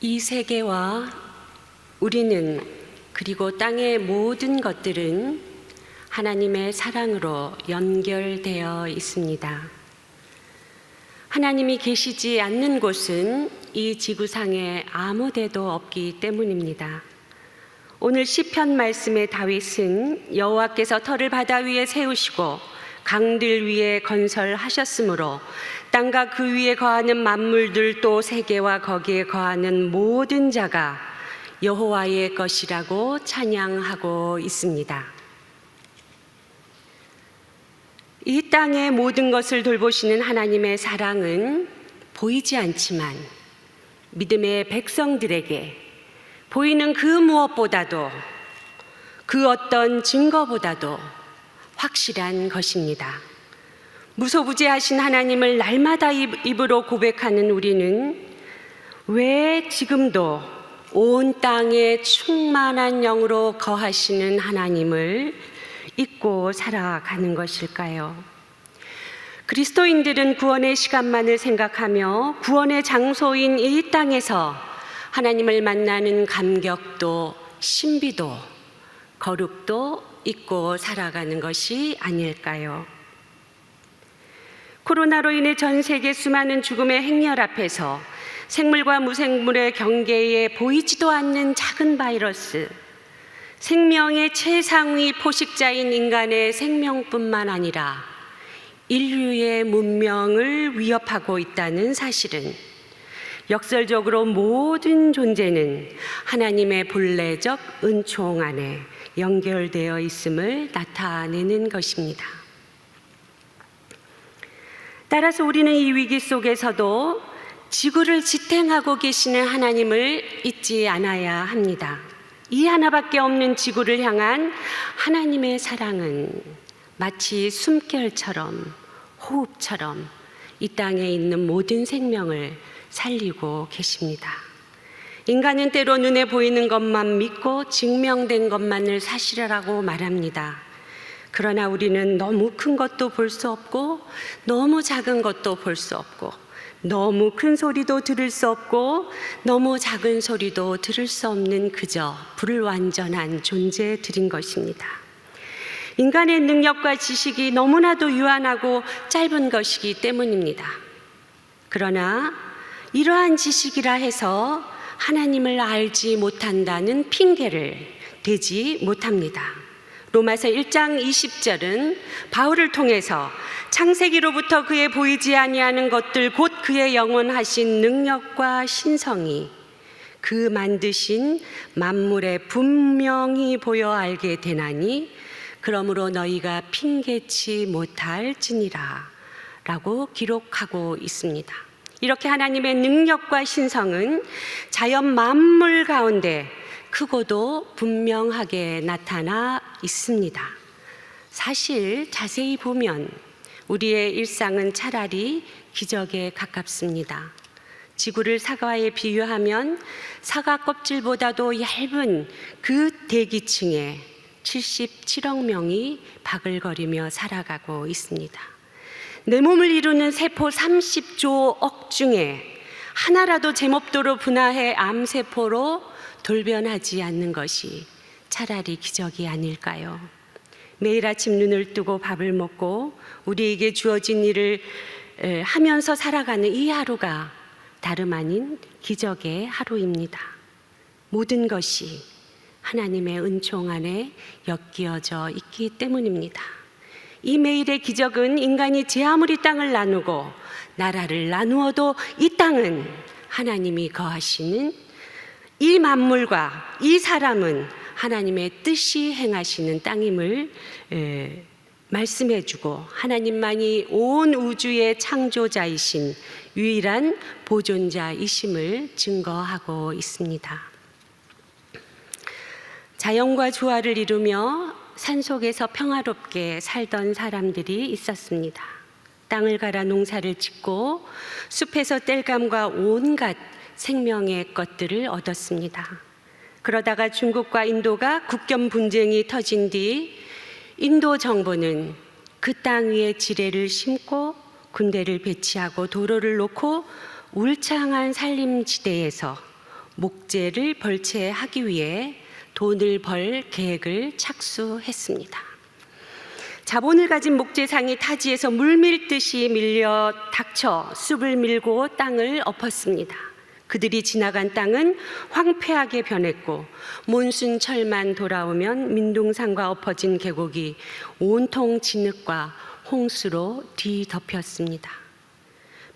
이 세계와 우리는 그리고 땅의 모든 것들은 하나님의 사랑으로 연결되어 있습니다. 하나님이 계시지 않는 곳은 이 지구상에 아무 데도 없기 때문입니다. 오늘 시편 말씀의 다윗은 여호와께서 터를 바다 위에 세우시고 강들 위에 건설하셨으므로 땅과 그 위에 거하는 만물들 또 세계와 거기에 거하는 모든 자가 여호와의 것이라고 찬양하고 있습니다. 이 땅의 모든 것을 돌보시는 하나님의 사랑은 보이지 않지만 믿음의 백성들에게 보이는 그 무엇보다도 그 어떤 증거보다도 확실한 것입니다. 무소부재하신 하나님을 날마다 입으로 고백하는 우리는 왜 지금도 온 땅에 충만한 영으로 거하시는 하나님을 잊고 살아가는 것일까요? 그리스도인들은 구원의 시간만을 생각하며 구원의 장소인 이 땅에서 하나님을 만나는 감격도 신비도 거룩도 잊고 살아가는 것이 아닐까요? 코로나로 인해 전 세계 수많은 죽음의 행렬 앞에서 생물과 무생물의 경계에 보이지도 않는 작은 바이러스, 생명의 최상위 포식자인 인간의 생명뿐만 아니라 인류의 문명을 위협하고 있다는 사실은 역설적으로 모든 존재는 하나님의 본래적 은총 안에 연결되어 있음을 나타내는 것입니다. 따라서 우리는 이 위기 속에서도 지구를 지탱하고 계시는 하나님을 잊지 않아야 합니다. 이 하나밖에 없는 지구를 향한 하나님의 사랑은 마치 숨결처럼 호흡처럼 이 땅에 있는 모든 생명을 살리고 계십니다. 인간은 때로 눈에 보이는 것만 믿고 증명된 것만을 사실이라고 말합니다. 그러나 우리는 너무 큰 것도 볼 수 없고 너무 작은 것도 볼 수 없고 너무 큰 소리도 들을 수 없고 너무 작은 소리도 들을 수 없는 그저 불완전한 존재들인 것입니다. 인간의 능력과 지식이 너무나도 유한하고 짧은 것이기 때문입니다. 그러나 이러한 지식이라 해서 하나님을 알지 못한다는 핑계를 대지 못합니다. 로마서 1장 20절은 바울을 통해서 창세기로부터 그의 보이지 아니하는 것들 곧 그의 영원하신 능력과 신성이 그 만드신 만물에 분명히 보여 알게 되나니 그러므로 너희가 핑계치 못할지니라 라고 기록하고 있습니다. 이렇게 하나님의 능력과 신성은 자연 만물 가운데 크고도 분명하게 나타나 있습니다. 사실 자세히 보면 우리의 일상은 차라리 기적에 가깝습니다. 지구를 사과에 비유하면 사과 껍질보다도 얇은 그 대기층에 77억 명이 바글거리며 살아가고 있습니다. 내 몸을 이루는 세포 30조 억 중에 하나라도 제멋대로 분화해 암세포로 돌변하지 않는 것이 차라리 기적이 아닐까요? 매일 아침 눈을 뜨고 밥을 먹고 우리에게 주어진 일을 하면서 살아가는 이 하루가 다름 아닌 기적의 하루입니다. 모든 것이 하나님의 은총 안에 엮여져 있기 때문입니다. 이 매일의 기적은 인간이 제 아무리 땅을 나누고 나라를 나누어도 이 땅은 하나님이 거하시는 이 만물과 이 사람은 하나님의 뜻이 행하시는 땅임을 말씀해주고 하나님만이 온 우주의 창조자이신 유일한 보존자이심을 증거하고 있습니다. 자연과 조화를 이루며 산속에서 평화롭게 살던 사람들이 있었습니다. 땅을 갈아 농사를 짓고 숲에서 땔감과 온갖 생명의 것들을 얻었습니다. 그러다가 중국과 인도가 국경 분쟁이 터진 뒤 인도 정부는 그 땅 위에 지뢰를 심고 군대를 배치하고 도로를 놓고 울창한 산림지대에서 목재를 벌채하기 위해 돈을 벌 계획을 착수했습니다. 자본을 가진 목재상이 타지에서 물밀듯이 밀려 닥쳐 숲을 밀고 땅을 엎었습니다. 그들이 지나간 땅은 황폐하게 변했고 몬순철만 돌아오면 민둥산과 엎어진 계곡이 온통 진흙과 홍수로 뒤덮였습니다.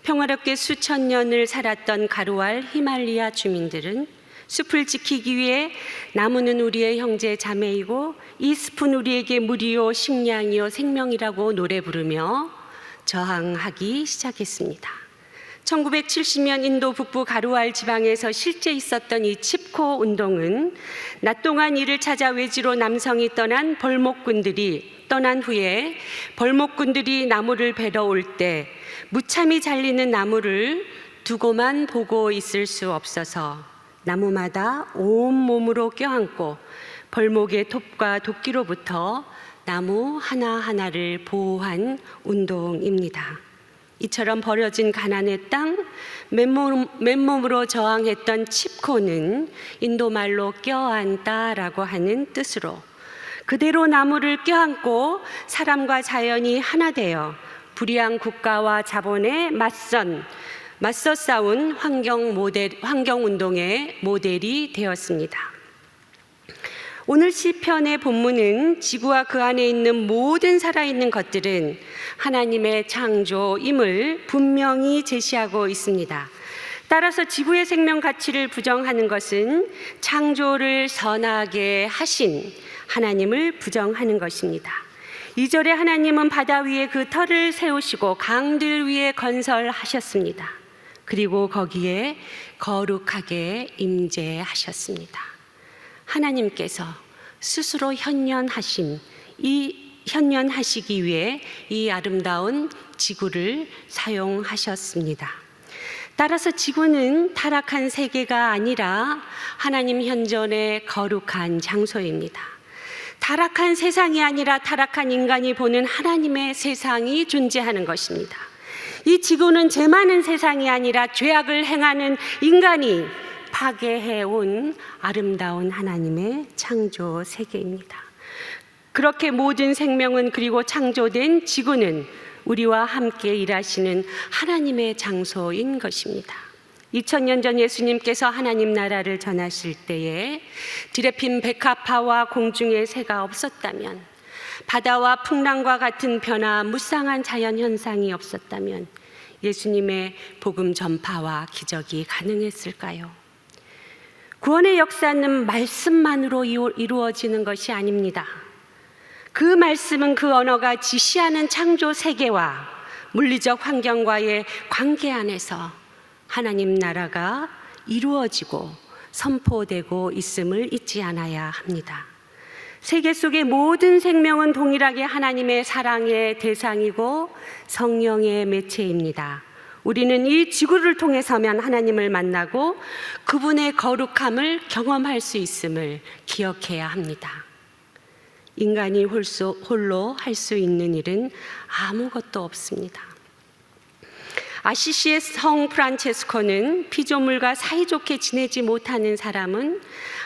평화롭게 수천 년을 살았던 가루알 히말리아 주민들은 숲을 지키기 위해 나무는 우리의 형제 자매이고 이 숲은 우리에게 물이요 식량이요 생명이라고 노래 부르며 저항하기 시작했습니다. 1970년 인도 북부 가루알 지방에서 실제 있었던 이 칩코 운동은 낮 동안 이를 찾아 외지로 남성이 떠난 후에 벌목꾼들이 나무를 베러 올 때 무참히 잘리는 나무를 두고만 보고 있을 수 없어서 나무마다 온몸으로 껴안고 벌목의 톱과 도끼로부터 나무 하나하나를 보호한 운동입니다. 이처럼 버려진 가난의 땅, 맨몸으로 저항했던 칩코는 인도말로 껴안다라고 하는 뜻으로 그대로 나무를 껴안고 사람과 자연이 하나 되어 불의한 국가와 자본에 맞서 싸운 환경운동의 모델이 되었습니다. 오늘 시편의 본문은 지구와 그 안에 있는 모든 살아있는 것들은 하나님의 창조임을 분명히 제시하고 있습니다. 따라서 지구의 생명 가치를 부정하는 것은 창조를 선하게 하신 하나님을 부정하는 것입니다. 2절에 하나님은 바다 위에 그 터를 세우시고 강들 위에 건설하셨습니다. 그리고 거기에 거룩하게 임재하셨습니다. 하나님께서 스스로 현현하시기 위해 이 아름다운 지구를 사용하셨습니다. 따라서 지구는 타락한 세계가 아니라 하나님 현존의 거룩한 장소입니다. 타락한 세상이 아니라 타락한 인간이 보는 하나님의 세상이 존재하는 것입니다. 이 지구는 죄 많은 세상이 아니라 죄악을 행하는 인간이 파괴해온 아름다운 하나님의 창조 세계입니다. 그렇게 모든 생명은 그리고 창조된 지구는 우리와 함께 일하시는 하나님의 장소인 것입니다. 2000년 전 예수님께서 하나님 나라를 전하실 때에 디레핀 백합화와 공중의 새가 없었다면, 바다와 풍랑과 같은 변화무쌍한 자연현상이 없었다면 예수님의 복음 전파와 기적이 가능했을까요? 구원의 역사는 말씀만으로 이루어지는 것이 아닙니다. 그 말씀은 그 언어가 지시하는 창조 세계와 물리적 환경과의 관계 안에서 하나님 나라가 이루어지고 선포되고 있음을 잊지 않아야 합니다. 세계 속의 모든 생명은 동일하게 하나님의 사랑의 대상이고 성령의 매체입니다. 우리는 이 지구를 통해서만 하나님을 만나고 그분의 거룩함을 경험할 수 있음을 기억해야 합니다. 인간이 홀로 할 수 있는 일은 아무것도 없습니다. 아시시의 성 프란체스코는 피조물과 사이좋게 지내지 못하는 사람은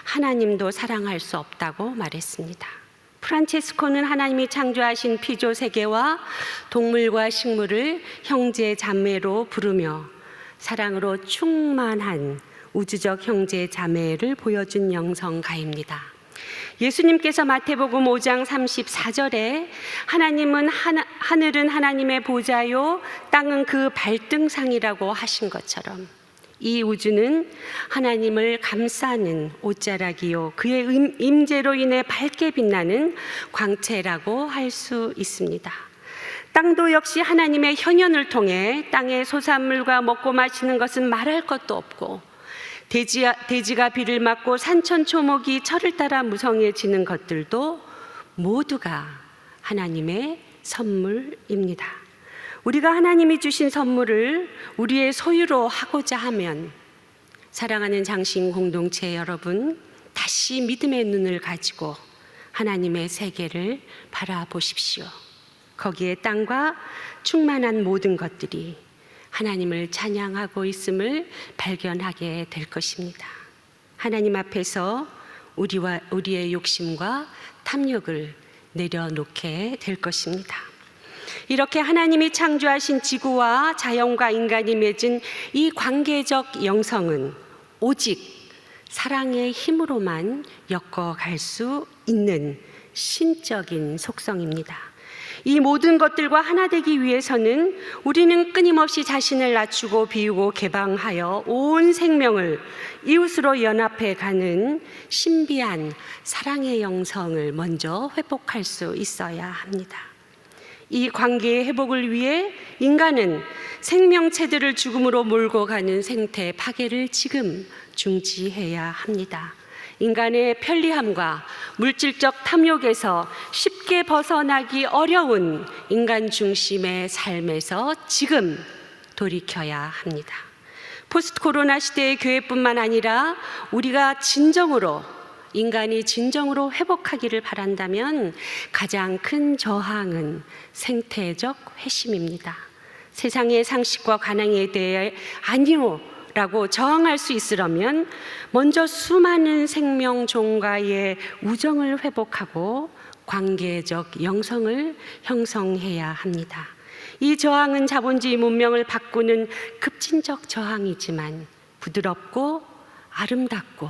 하나님도 사랑할 수 없다고 말했습니다. 프란체스코는 하나님이 창조하신 피조 세계와 동물과 식물을 형제 자매로 부르며 사랑으로 충만한 우주적 형제 자매를 보여준 영성가입니다. 예수님께서 마태복음 5장 34절에 하늘은 하나님의 보좌요 땅은 그 발등상이라고 하신 것처럼 이 우주는 하나님을 감싸는 옷자락이요 그의 임재로 인해 밝게 빛나는 광채라고 할 수 있습니다. 땅도 역시 하나님의 현현을 통해 땅의 소산물과 먹고 마시는 것은 말할 것도 없고 돼지가 비를 맞고 산천초목이 철을 따라 무성해지는 것들도 모두가 하나님의 선물입니다. 우리가 하나님이 주신 선물을 우리의 소유로 하고자 하면 사랑하는 장신 공동체 여러분, 다시 믿음의 눈을 가지고 하나님의 세계를 바라보십시오. 거기에 땅과 충만한 모든 것들이 하나님을 찬양하고 있음을 발견하게 될 것입니다. 하나님 앞에서 우리의 욕심과 탐욕을 내려놓게 될 것입니다. 이렇게 하나님이 창조하신 지구와 자연과 인간이 맺은 이 관계적 영성은 오직 사랑의 힘으로만 엮어갈 수 있는 신적인 속성입니다. 이 모든 것들과 하나 되기 위해서는 우리는 끊임없이 자신을 낮추고 비우고 개방하여 온 생명을 이웃으로 연합해 가는 신비한 사랑의 영성을 먼저 회복할 수 있어야 합니다. 이 관계의 회복을 위해 인간은 생명체들을 죽음으로 몰고 가는 생태 파괴를 지금 중지해야 합니다. 인간의 편리함과 물질적 탐욕에서 쉽게 벗어나기 어려운 인간 중심의 삶에서 지금 돌이켜야 합니다. 포스트 코로나 시대의 교회뿐만 아니라 우리가 인간이 진정으로 회복하기를 바란다면 가장 큰 저항은 생태적 회심입니다. 세상의 상식과 관행에 대해 아니요 라고 저항할 수 있으려면 먼저 수많은 생명종과의 우정을 회복하고 관계적 영성을 형성해야 합니다. 이 저항은 자본주의 문명을 바꾸는 급진적 저항이지만 부드럽고 아름답고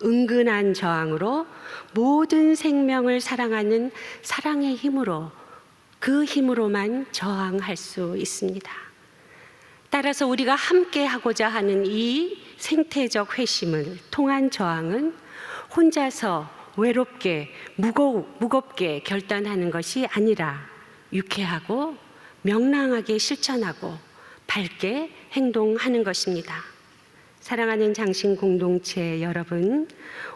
은근한 저항으로 모든 생명을 사랑하는 사랑의 힘으로 그 힘으로만 저항할 수 있습니다. 따라서 우리가 함께 하고자 하는 이 생태적 회심을 통한 저항은 혼자서 외롭게 무겁게 결단하는 것이 아니라 유쾌하고 명랑하게 실천하고 밝게 행동하는 것입니다. 사랑하는 장신 공동체 여러분,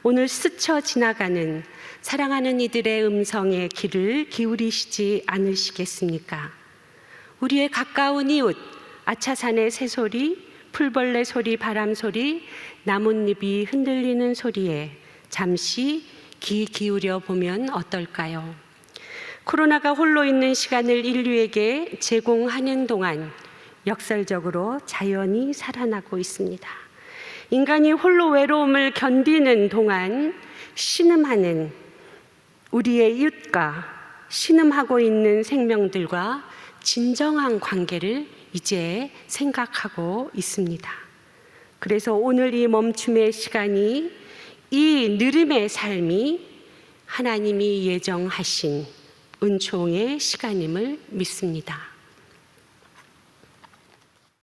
오늘 스쳐 지나가는 사랑하는 이들의 음성에 귀를 기울이시지 않으시겠습니까? 우리의 가까운 이웃, 아차산의 새소리, 풀벌레 소리, 바람 소리, 나뭇잎이 흔들리는 소리에 잠시 귀 기울여 보면 어떨까요? 코로나가 홀로 있는 시간을 인류에게 제공하는 동안 역설적으로 자연이 살아나고 있습니다. 인간이 홀로 외로움을 견디는 동안 신음하는 우리의 이웃과 신음하고 있는 생명들과 진정한 관계를 이제 생각하고 있습니다. 그래서 오늘 이 멈춤의 시간이, 이 느림의 삶이 하나님이 예정하신 은총의 시간임을 믿습니다.